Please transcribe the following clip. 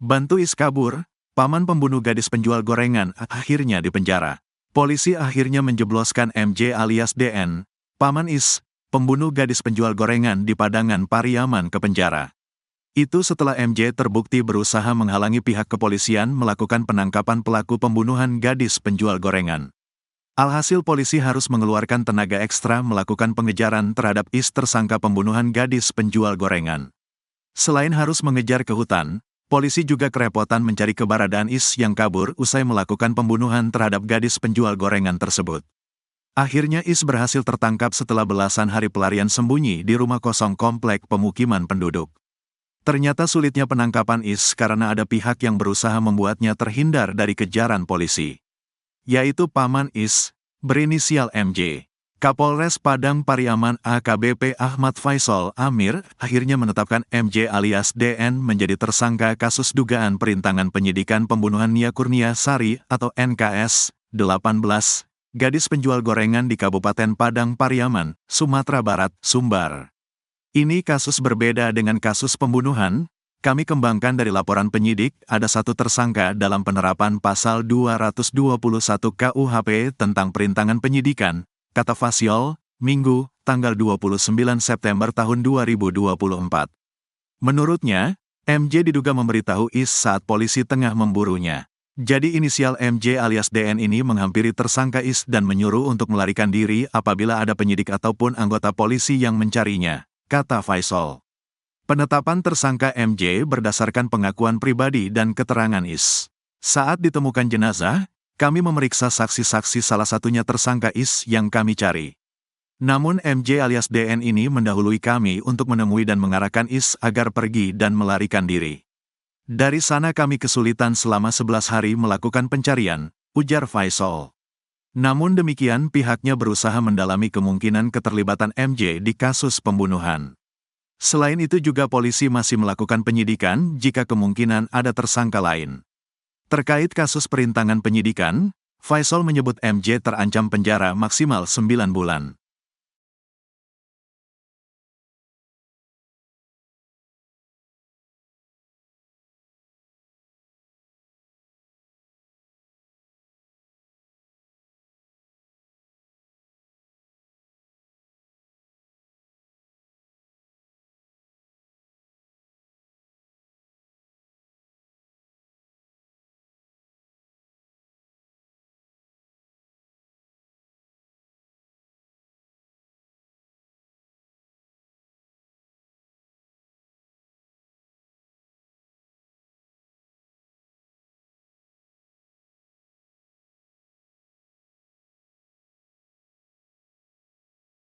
Bantu Is kabur, paman pembunuh gadis penjual gorengan akhirnya dipenjara. Polisi akhirnya menjebloskan MJ alias DN, paman Is, pembunuh gadis penjual gorengan di Padangan Pariaman ke penjara. Itu setelah MJ terbukti berusaha menghalangi pihak kepolisian melakukan penangkapan pelaku pembunuhan gadis penjual gorengan. Alhasil polisi harus mengeluarkan tenaga ekstra melakukan pengejaran terhadap Is tersangka pembunuhan gadis penjual gorengan. Selain harus mengejar ke hutan, polisi juga kerepotan mencari keberadaan Is yang kabur usai melakukan pembunuhan terhadap gadis penjual gorengan tersebut. Akhirnya Is berhasil tertangkap setelah belasan hari pelarian sembunyi di rumah kosong komplek pemukiman penduduk. Ternyata sulitnya penangkapan Is karena ada pihak yang berusaha membuatnya terhindar dari kejaran polisi. Yaitu paman Is, berinisial MJ. Kapolres Padang Pariaman AKBP Ahmad Faisal Amir akhirnya menetapkan MJ alias DN menjadi tersangka kasus dugaan perintangan penyidikan pembunuhan Nia Kurnia Sari atau NKS 18, gadis penjual gorengan di Kabupaten Padang Pariaman, Sumatera Barat, Sumbar. Ini kasus berbeda dengan kasus pembunuhan. Kami kembangkan dari laporan penyidik, ada satu tersangka dalam penerapan pasal 221 KUHP tentang perintangan penyidikan, kata Faisal, Minggu, tanggal 29 September tahun 2024. Menurutnya, MJ diduga memberitahu Is saat polisi tengah memburunya. Jadi inisial MJ alias DN ini menghampiri tersangka Is dan menyuruh untuk melarikan diri apabila ada penyidik ataupun anggota polisi yang mencarinya, kata Faisal. Penetapan tersangka MJ berdasarkan pengakuan pribadi dan keterangan Is. Saat ditemukan jenazah, kami memeriksa saksi-saksi salah satunya tersangka Is yang kami cari. Namun MJ alias DN ini mendahului kami untuk menemui dan mengarahkan Is agar pergi dan melarikan diri. Dari sana kami kesulitan selama 11 hari melakukan pencarian, ujar Faisal. Namun demikian pihaknya berusaha mendalami kemungkinan keterlibatan MJ di kasus pembunuhan. Selain itu juga polisi masih melakukan penyidikan jika kemungkinan ada tersangka lain. Terkait kasus perintangan penyidikan, Faisal menyebut MJ terancam penjara maksimal 9 bulan.